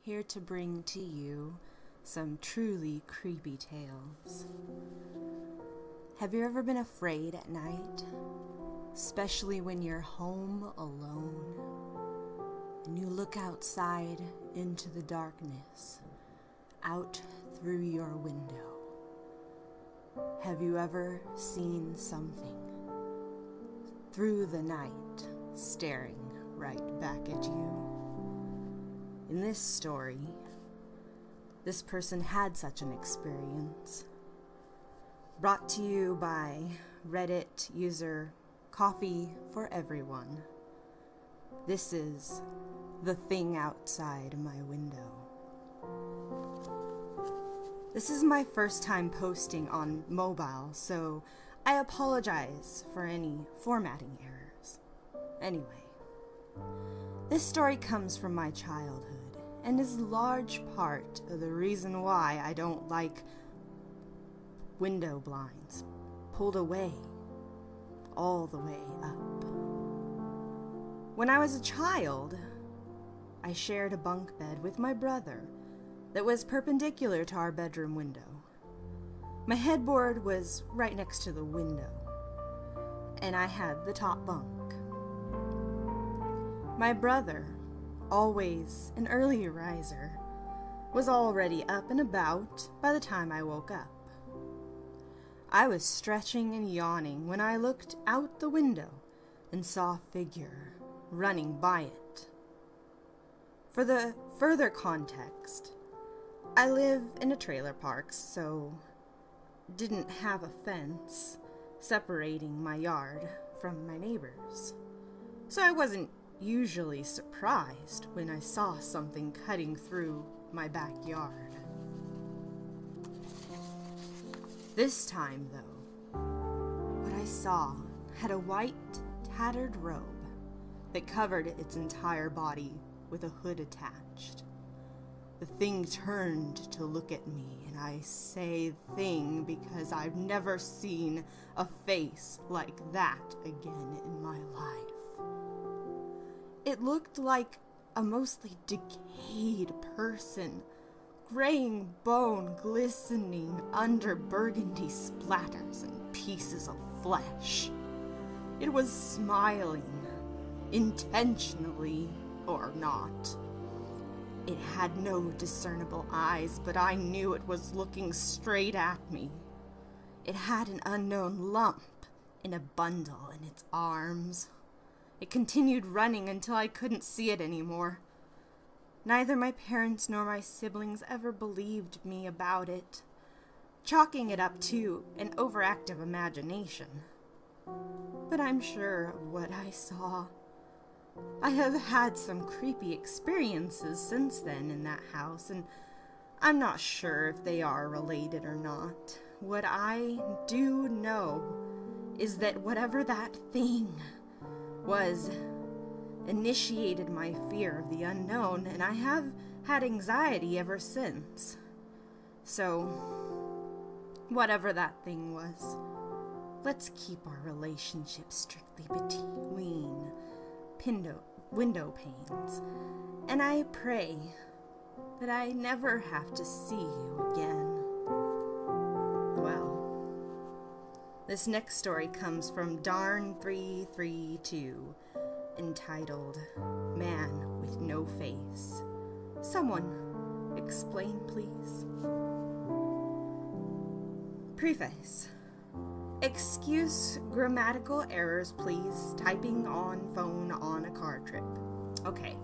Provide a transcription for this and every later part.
here to bring to you some truly creepy tales. Have you ever been afraid at night? Especially when you're home alone and you look outside into the darkness, out through your window. Have you ever seen something through the night staring right back at you? In this story, this person had such an experience. Brought to you by Reddit user Coffee for Everyone. This is The Thing Outside My Window. This is my first time posting on mobile, so I apologize for any formatting errors. Anyway, this story comes from my childhood and is a large part of the reason why I don't like window blinds pulled away, all the way up. When I was a child, I shared a bunk bed with my brother that was perpendicular to our bedroom window. My headboard was right next to the window, and I had the top bunk. My brother, always an early riser, was already up and about by the time I woke up. I was stretching and yawning when I looked out the window and saw a figure running by it. For the further context, I live in a trailer park, so didn't have a fence separating my yard from my neighbors. So I wasn't usually surprised when I saw something cutting through my backyard. This time, though, what I saw had a white, tattered robe that covered its entire body with a hood attached. The thing turned to look at me, and I say thing because I've never seen a face like that again in my life. It looked like a mostly decayed person, graying bone glistening under burgundy splatters and pieces of flesh. It was smiling, intentionally or not. It had no discernible eyes, but I knew it was looking straight at me. It had an unknown lump in a bundle in its arms. It continued running until I couldn't see it anymore. Neither my parents nor my siblings ever believed me about it, chalking it up to an overactive imagination. But I'm sure of what I saw. I have had some creepy experiences since then in that house, and I'm not sure if they are related or not. What I do know is that whatever that thing was initiated my fear of the unknown, and I have had anxiety ever since. So, whatever that thing was, let's keep our relationship strictly between window panes, and I pray that I never have to see you again. Well, this next story comes from Darn332, entitled Man with No Face. Someone explain, please. Preface. Excuse grammatical errors, please. Typing on phone on a car trip. Okay,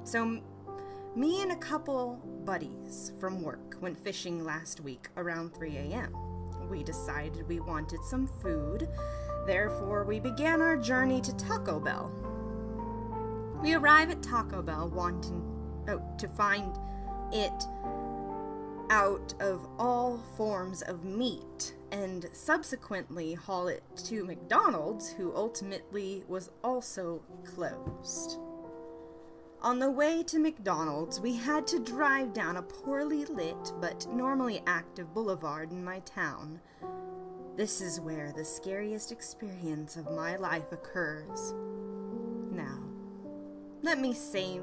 so me and a couple buddies from work went fishing last week around 3 a.m. We decided we wanted some food, therefore we began our journey to Taco Bell. We arrive at Taco Bell wanting to find it out of all forms of meat, and subsequently haul it to McDonald's, who ultimately was also closed. On the way to McDonald's, we had to drive down a poorly lit but normally active boulevard in my town. This is where the scariest experience of my life occurs. Now, let me say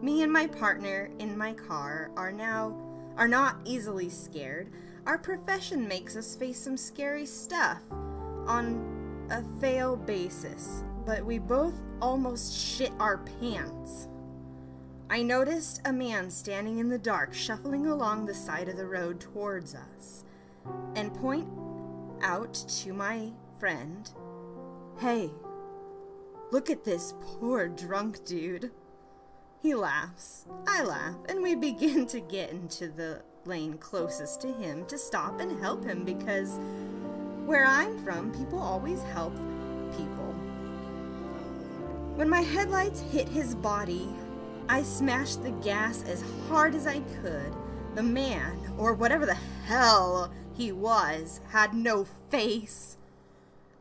Me and my partner in my car are not easily scared. Our profession makes us face some scary stuff on a fail basis, but we both almost shit our pants. I noticed a man standing in the dark, shuffling along the side of the road towards us, and point out to my friend, "Hey, look at this poor drunk dude." He laughs, I laugh, and we begin to get into the lane closest to him to stop and help him, because where I'm from, people always help people. When my headlights hit his body, I smashed the gas as hard as I could. The man, or whatever the hell he was, had no face.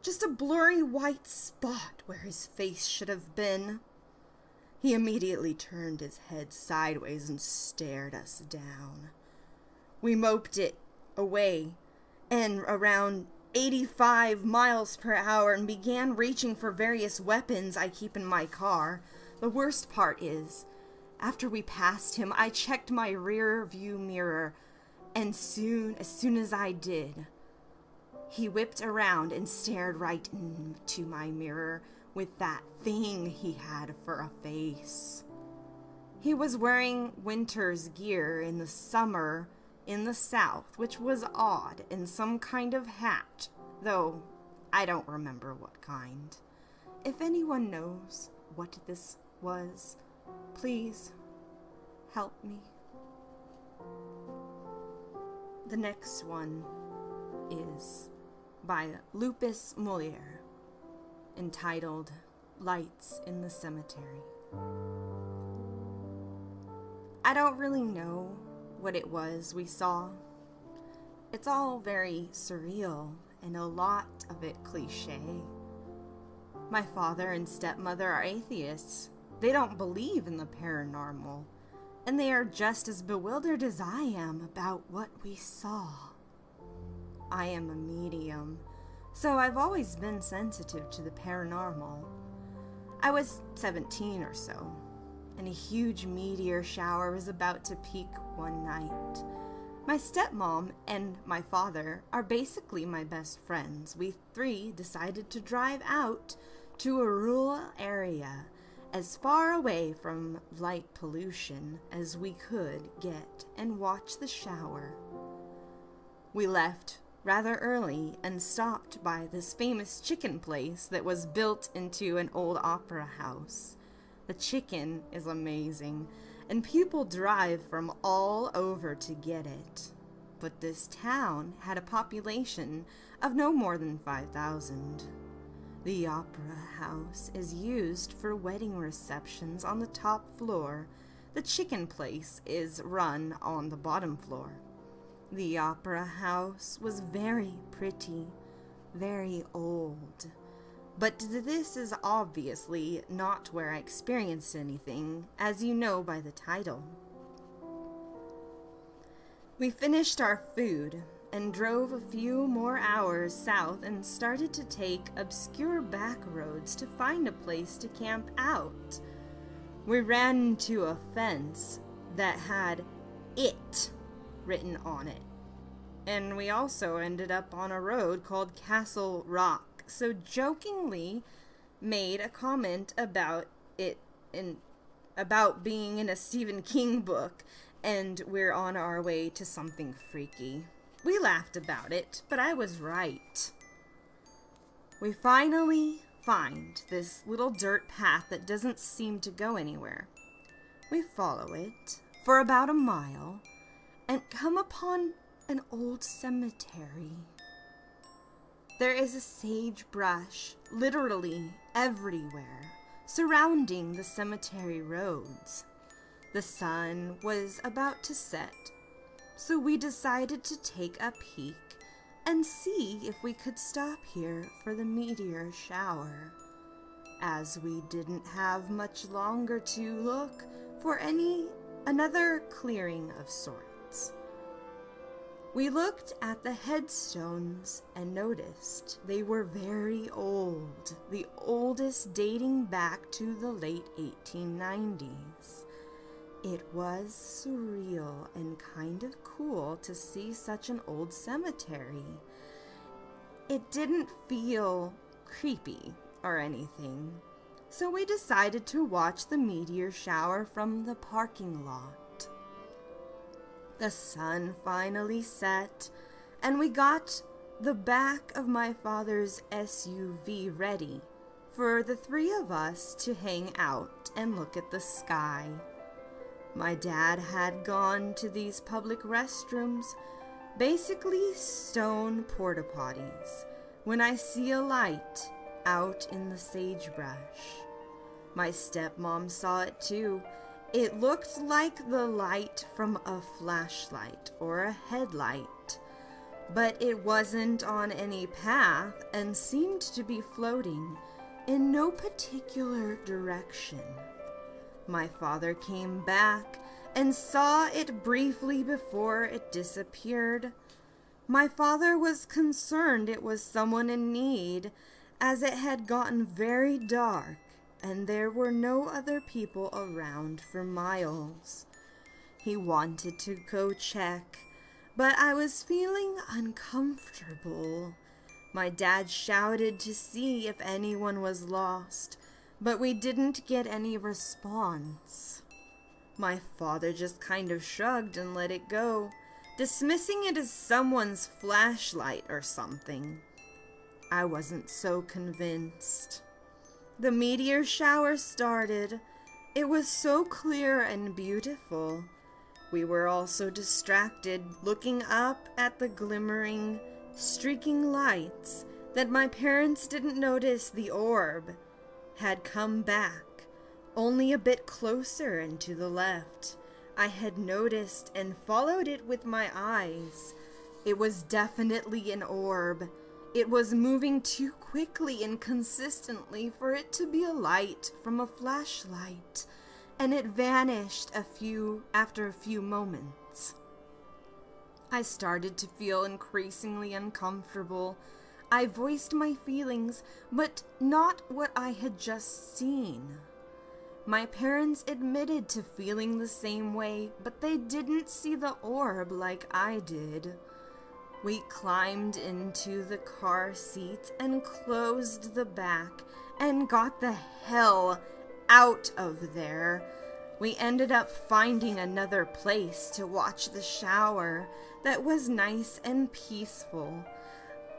Just a blurry white spot where his face should have been. He immediately turned his head sideways and stared us down. We moped it away and around 85 miles per hour and began reaching for various weapons I keep in my car. The worst part is, after we passed him, I checked my rear view mirror, and as soon as I did, he whipped around and stared right into my mirror with that thing he had for a face. He was wearing winter's gear in the summer in the South, which was odd, and some kind of hat, though I don't remember what kind. If anyone knows what this was, please help me. The next one is by Lupus Moliere, entitled Lights in the Cemetery. I don't really know what it was we saw. It's all very surreal and a lot of it cliche. My father and stepmother are atheists. They don't believe in the paranormal, and they are just as bewildered as I am about what we saw. I am a medium, so I've always been sensitive to the paranormal. I was 17 or so, and a huge meteor shower was about to peak one night. My stepmom and my father are basically my best friends. We three decided to drive out to a rural area as far away from light pollution as we could get and watch the shower. We left rather early and stopped by this famous chicken place that was built into an old opera house. The chicken is amazing, and people drive from all over to get it. But this town had a population of no more than 5,000. The opera house is used for wedding receptions on the top floor. The chicken place is run on the bottom floor. The opera house was very pretty, very old. But this is obviously not where I experienced anything, as you know by the title. We finished our food and drove a few more hours south and started to take obscure back roads to find a place to camp out. We ran into a fence that had "IT" written on it, and we also ended up on a road called Castle Rock, so jokingly made a comment about it about being in a Stephen King book, and we're on our way to something freaky. We laughed about it, but I was right. We finally find this little dirt path that doesn't seem to go anywhere. We follow it for about a mile and come upon an old cemetery. There is a sagebrush literally everywhere surrounding the cemetery roads. The sun was about to set, so we decided to take a peek and see if we could stop here for the meteor shower, as we didn't have much longer to look for another clearing of sorts. We looked at the headstones and noticed they were very old, the oldest dating back to the late 1890s. It was surreal and kind of cool to see such an old cemetery. It didn't feel creepy or anything, so we decided to watch the meteor shower from the parking lot. The sun finally set, and we got the back of my father's SUV ready for the three of us to hang out and look at the sky. My dad had gone to these public restrooms, basically stone porta potties, when I see a light out in the sagebrush. My stepmom saw it too. It looked like the light from a flashlight or a headlight, but it wasn't on any path and seemed to be floating in no particular direction. My father came back and saw it briefly before it disappeared. My father was concerned it was someone in need, as it had gotten very dark and there were no other people around for miles. He wanted to go check, but I was feeling uncomfortable. My dad shouted to see if anyone was lost, but we didn't get any response. My father just kind of shrugged and let it go, dismissing it as someone's flashlight or something. I wasn't so convinced. The meteor shower started. It was so clear and beautiful. We were also distracted, looking up at the glimmering, streaking lights, that my parents didn't notice the orb had come back, only a bit closer and to the left. I had noticed and followed it with my eyes. It was definitely an orb. It was moving too quickly and consistently for it to be a light from a flashlight, and it vanished after a few moments. I started to feel increasingly uncomfortable. I voiced my feelings, but not what I had just seen. My parents admitted to feeling the same way, but they didn't see the orb like I did. We climbed into the car seats and closed the back and got the hell out of there. We ended up finding another place to watch the shower that was nice and peaceful.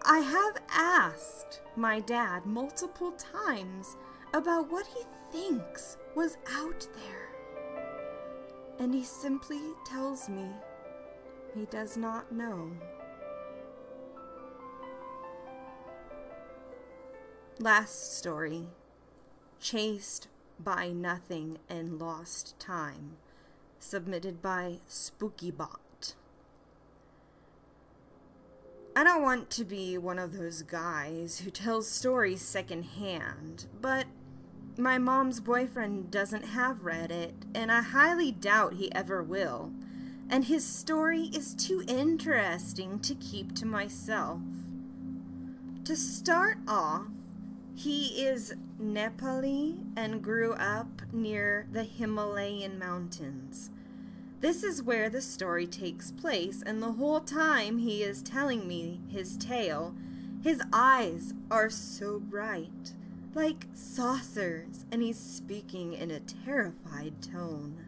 I have asked my dad multiple times about what he thinks was out there, and he simply tells me he does not know. Last story. Chased by Nothing and Lost Time. Submitted by SpookyBot. I don't want to be one of those guys who tells stories secondhand, but my mom's boyfriend doesn't have Reddit, and I highly doubt he ever will, and his story is too interesting to keep to myself. To start off, he is Nepali and grew up near the Himalayan mountains. This is where the story takes place, and the whole time he is telling me his tale, his eyes are so bright, like saucers, and he's speaking in a terrified tone.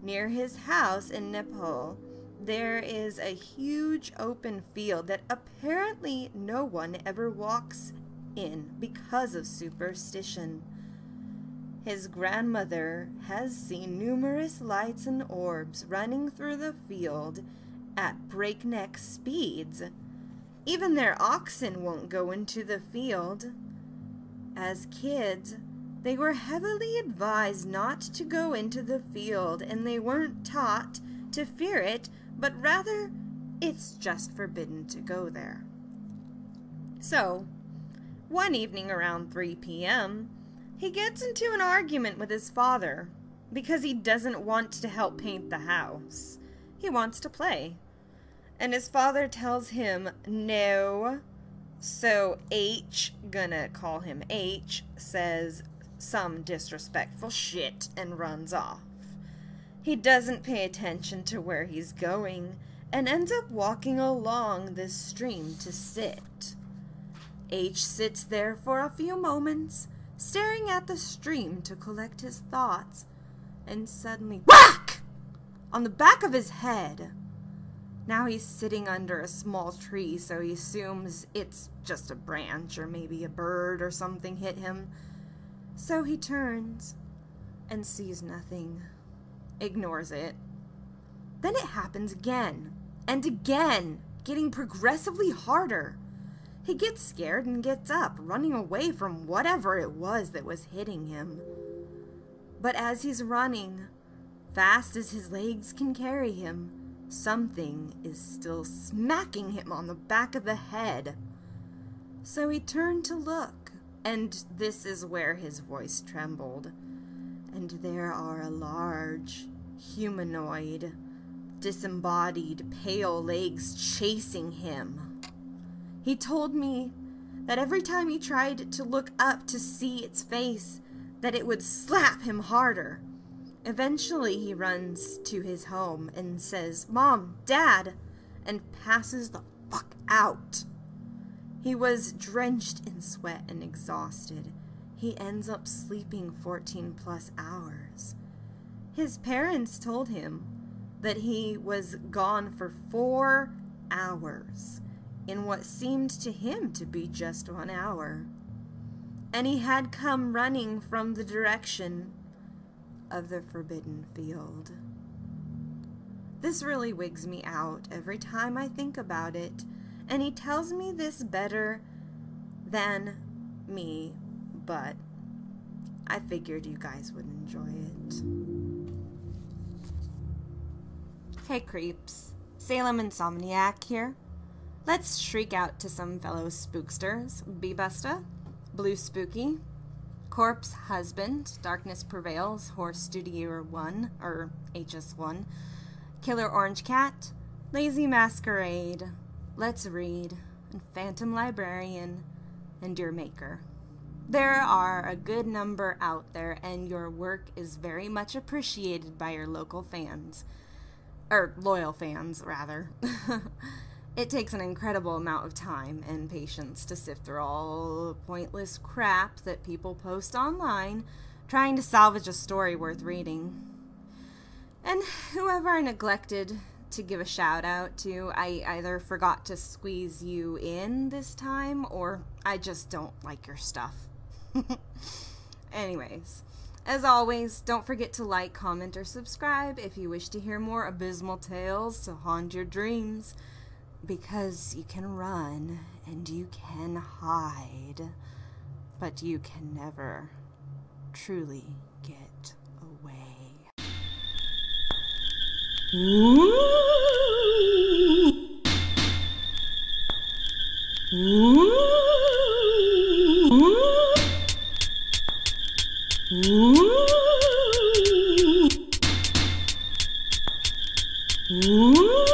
Near his house in Nepal, there is a huge open field that apparently no one ever walks in because of superstition. His grandmother has seen numerous lights and orbs running through the field at breakneck speeds. Even their oxen won't go into the field. As kids, they were heavily advised not to go into the field, and they weren't taught to fear it, but rather it's just forbidden to go there. So, one evening around 3 p.m., he gets into an argument with his father because he doesn't want to help paint the house. He wants to play. And his father tells him no. So H, gonna call him H, says some disrespectful shit and runs off. He doesn't pay attention to where he's going and ends up walking along this stream to sit. H sits there for a few moments, staring at the stream to collect his thoughts, and suddenly whack! On the back of his head. Now he's sitting under a small tree, so he assumes it's just a branch or maybe a bird or something hit him. So he turns and sees nothing, ignores it. Then it happens again and again, getting progressively harder. He gets scared and gets up, running away from whatever it was that was hitting him. But as he's running, fast as his legs can carry him, something is still smacking him on the back of the head. So he turned to look, and this is where his voice trembled. And there are a large, humanoid, disembodied, pale legs chasing him. He told me that every time he tried to look up to see its face, that it would slap him harder. Eventually, he runs to his home and says, "Mom, Dad," and passes the fuck out. He was drenched in sweat and exhausted. He ends up sleeping 14 plus hours. His parents told him that he was gone for 4 hours in what seemed to him to be just 1 hour. And he had come running from the direction of the forbidden field. This really wigs me out every time I think about it, and he tells me this better than me, but I figured you guys would enjoy it. Hey creeps, Salem Insomniac here. Let's shriek out to some fellow spooksters. Bebusta, Blue Spooky, Corpse Husband, Darkness Prevails, Horse Studio 1, or HS1, Killer Orange Cat, Lazy Masquerade, Let's Read, and Phantom Librarian, and Your Maker. There are a good number out there, and your work is very much appreciated by your local fans. Or loyal fans, rather. It takes an incredible amount of time and patience to sift through all the pointless crap that people post online, trying to salvage a story worth reading. And whoever I neglected to give a shout out to, I either forgot to squeeze you in this time, or I just don't like your stuff. Anyways, as always, don't forget to like, comment, or subscribe if you wish to hear more abysmal tales to haunt your dreams. Because you can run and you can hide, but you can never truly get away. Ooh. Ooh. Ooh. Ooh.